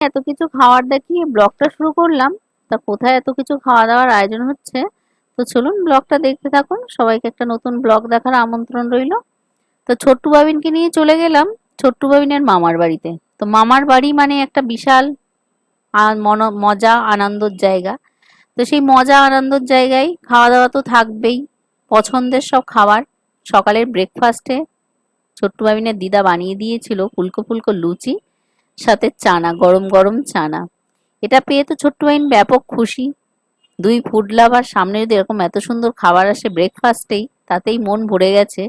এত কিছু খাওয়ার দেখিয়ে ব্লগটা শুরু করলাম। তা কোথায় এত কিছু খাওয়া দাওয়ার আয়োজন হচ্ছে, তো চলুন ব্লগটা দেখতে থাকুন। সবাইকে একটা নতুন ব্লগ দেখার আমন্ত্রণ রইল। তো ছোট্টু বাবিনকে নিয়ে চলে গেলাম ছোট্টু বাবিনের মামার বাড়িতে। তো মামার বাড়ি মানে একটা বিশাল মজা আনন্দের জায়গা। তো সেই মজা আনন্দের জায়গায় খাওয়া দাওয়া তো থাকবেই, পছন্দের সব খাবার। সকালের ব্রেকফাস্টে ছোট্টু বাবিনের দিদা বানিয়ে দিয়েছিল ফুলকো ফুলকো লুচি, সাথে চানা, গরম গরম চানা। এটা পেয়ে তো ছোট্টু বাবিন ব্যাপক খুশি। দুই ফুড লাভার, সামনে যদি এরকম এত সুন্দর খাবার আসে ব্রেকফাস্টেই, তাতেই মন ভরে গেছে।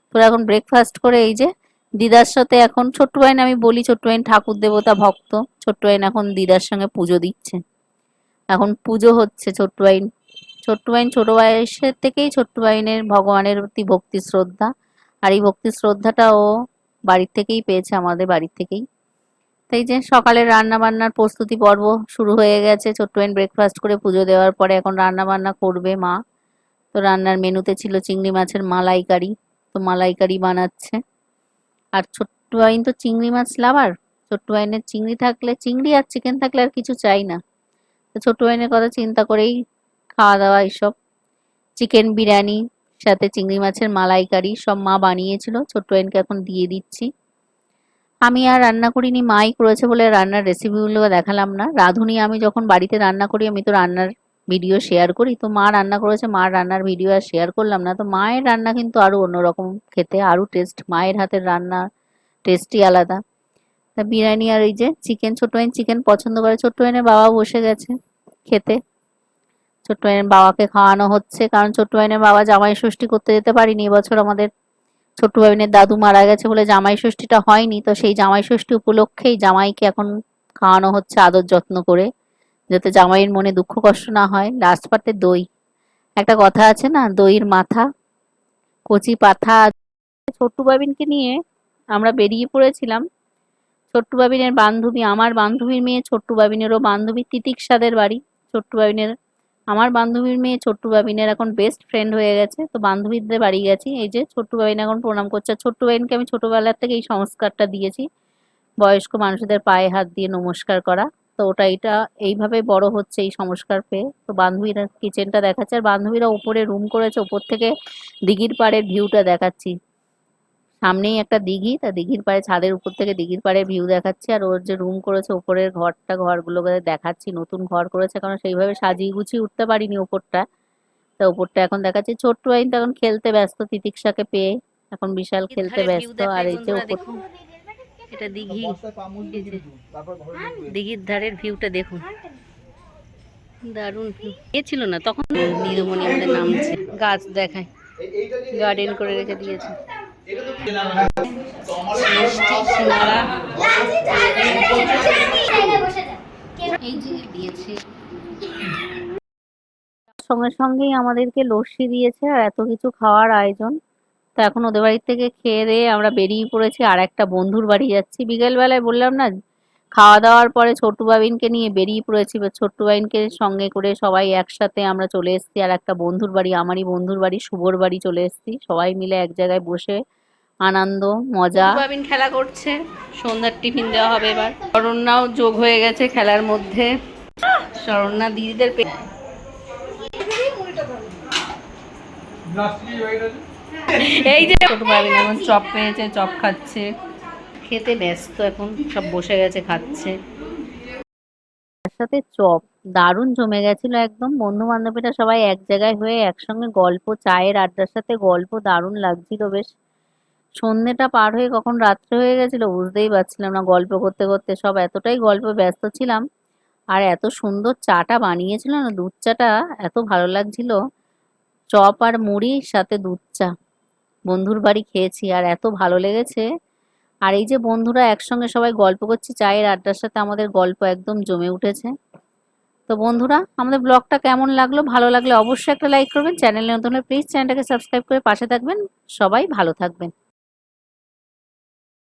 তো এখন ব্রেকফাস্ট করে এই যে দিদার সাথে এখন ছোট্টু বাবিন, আমি বলি ছোট্টু বাবিন ঠাকুর দেবতা ভক্ত, ছোট্টু বাবিন এখন দিদার সঙ্গে পুজো দিচ্ছে। এখন পুজো হচ্ছে ছোট্টু বাবিন ছোট বয়সের থেকেই ছোট্টু বাবিনের ভগবানের প্রতি ভক্তি শ্রদ্ধা। আর এই ভক্তি শ্রদ্ধাটা ও বাড়ির থেকেই পেয়েছে, আমাদের বাড়ির থেকেই। তাই যে সকালের রান্না বান্নার প্রস্তুতি পর্ব শুরু হয়ে গেছে। ছোট্ট বাবিন ব্রেকফাস্ট করে পুজো দেওয়ার পরে এখন রান্না বান্না করবে মা। তো রান্নার মেনুতে ছিল চিংড়ি মাছের মালাইকারি। তো মালাইকারি বানাচ্ছে। আর ছোট্টু বাবিন তো চিংড়ি মাছ লাভার। ছোট্টু বাবিনের চিংড়ি থাকলে, চিংড়ি আর চিকেন থাকলে আর কিছু চাই না। তো ছোট্টু বাবিনের কথা চিন্তা করেই খাওয়া দাওয়া এইসব। চিকেন বিরিয়ানি সাথে চিংড়ি মাছের মালাইকারি সব মা বানিয়েছিল, ছোট্টু বাবিনকে এখন দিয়ে দিচ্ছি। আমি আর রান্না করিনি, মাই করেছে বলে রান্নার রেসিপিগুলো দেখালাম না। রাঁধুনি আমি যখন বাড়িতে রান্না করি, আমি তো রান্নার ভিডিও শেয়ার করি। তো মা রান্না করেছে, মার রান্নার ভিডিও আর শেয়ার করলাম না। তো মায়ের রান্না কিন্তু আরো অন্যরকম খেতে, আরো টেস্ট। মায়ের হাতের রান্না টেস্টই আলাদা। তা বিরিয়ানি আর এই যে চিকেন, ছোট্ট বাবিন চিকেন পছন্দ করে। ছোট্ট বাবিনের বাবা বসে গেছে খেতে। ছোট্ট বাবিনের বাবাকে খাওয়ানো হচ্ছে, কারণ ছোট্ট বাবিনের বাবা জামাই ষষ্ঠী করতে যেতে পারিনি এবছর। আমাদের ছোট্টু বাবিনের দাদু মারা গেছে বলে জামাই ষষ্ঠীটা হয়নি। তো সেই জামাই ষষ্ঠী উপলক্ষেই জামাইকে এখন খাওয়ানো হচ্ছে আদর যত্ন করে, যাতে জামাইয়ের মনে দুঃখ কষ্ট না হয়। লাস্ট পাতে দই, একটা কথা আছে না, দইয়ের মাথা কচি পাথা। ছোট্টু বাবিনকে নিয়ে আমরা বেরিয়ে পড়েছিলাম ছোট্টু বাবিনের বান্ধবী, আমার বান্ধবীর মেয়ে ছোট্টু বাবিনেরও বান্ধবী তিতিকসাদের বাড়ি। ছোট্টু বাবিনের, আমার বান্ধবীর মেয়ে ছোট্টু বাবিনের এখন বেস্ট ফ্রেন্ড হয়ে গেছে। তো বান্ধবীদের বাড়ি গেছি। এই যে ছোট্টু বাবিন এখন প্রণাম করছে। ছোট্টু বাবিনকে আমি ছোটবেলার থেকে এই সংস্কারটা দিয়েছি, বয়স্ক মানুষদের পায়ে হাত দিয়ে নমস্কার করা। তো ওটা এটা এইভাবে বড় হচ্ছে এই সংস্কার পেয়ে। তো বান্ধবীরা কিচেনটা দেখাচ্ছে, আর বান্ধবীরা উপরে রুম করেছে, উপর থেকে দিঘির পাড়ের ভিউটা দেখাচ্ছি। সামনেই একটা দিঘি, তা দিঘির পাড়ে ছাদের উপর থেকে দিঘির পাড়ের ভিউ দেখাচ্ছি। আর ওর যে রুম করেছে উপরের ঘরটা, ঘরগুলোকে দেখাচ্ছি। নতুন ঘর করেছে, কারণ সেইভাবে সাজিয়ে গুছিয়ে উঠতে পারিনি ওপরটা। তা ওপরটা এখন দেখাচ্ছি। ছোট্ট আইন তো এখন খেলতে ব্যস্ত তিতিক্ষাকে পেয়ে, এখন বিশাল খেলতে ব্যস্ত। আর এই যে ওপর, এটা দিঘি, দিঘির ধারের ভিউটা দেখুন, দারুণ ভিউ। এ ছিল না তখন, নীলমণি আমাদের নামছে, গাছ দেখায়, গার্ডেন করে রেখে দিয়েছে। এই যে দিয়েছে, সঙ্গে সঙ্গেই আমাদেরকে লস্যি দিয়েছে আর এত কিছু খাওয়ার আয়োজন। তো এখন ওদের বাড়ি থেকে খেয়ে দিয়ে আমরা বেরিয়ে পড়েছি, আর একটা বন্ধুর বাড়ি যাচ্ছি। বিকেল বেলায় বললাম না, খাওয়া দাওয়ার পরে ছোট্টু বাবিনকে নিয়ে বেরিয়ে পড়েছি। ছোট্টু বাবিনকে সঙ্গে করে সবাই একসাথে আমরা চলে এসেছি আর একটা বন্ধুর বাড়ি, আমারই বন্ধুর বাড়ি, শুভর বাড়ি চলে এসেছি। সবাই মিলে এক জায়গায় বসে আনন্দ মজা। বাবিন খেলা করছে, সন্ধ্যার টিফিন দেওয়া হবে এবার। শরণ্যাও যোগ হয়ে গেছে খেলার মধ্যে। শরণ্যা দিদিদের এই যে ছোট বাবিন এখন চপ পেয়েছে, চপ খাচ্ছে, খেতে ব্যস্ত এখন, সব বসে গেছে খাচ্ছে। তার সাথে চপ দারুণ জমে গেছিল একদম। বন্ধু বান্ধবীরা সবাই এক জায়গায় হয়ে একসঙ্গে গল্প, চায়ের আড্ডার সাথে গল্প দারুণ লাগছিল বেশ। সন্ধ্যেটা পার হয়ে কখন রাত্রে হয়ে গেছিল বুঝতেই পারছিলাম না, গল্প করতে করতে সব এতটাই গল্পে ব্যস্ত ছিলাম। আর এত সুন্দর চাটা বানিয়েছিল না, দুধ চাটা এত ভালো লাগছিল। চপ আর মুড়ির সাথে দুধ চা বন্ধুর বাড়ি খেয়েছি, আর এত ভালো লেগেছে। আর এই যে বন্ধুরা একসঙ্গে সবাই গল্প করছি চায়ের আড্ডার সাথে, আমাদের গল্প একদম জমে উঠেছে। তো বন্ধুরা, আমাদের ব্লগটা কেমন লাগলো, ভালো লাগলে অবশ্যই একটা লাইক করবেন। চ্যানেলে নতুন হলে প্লিজ চ্যানেলটাকে সাবস্ক্রাইব করে পাশে থাকবেন। সবাই ভালো থাকবেন।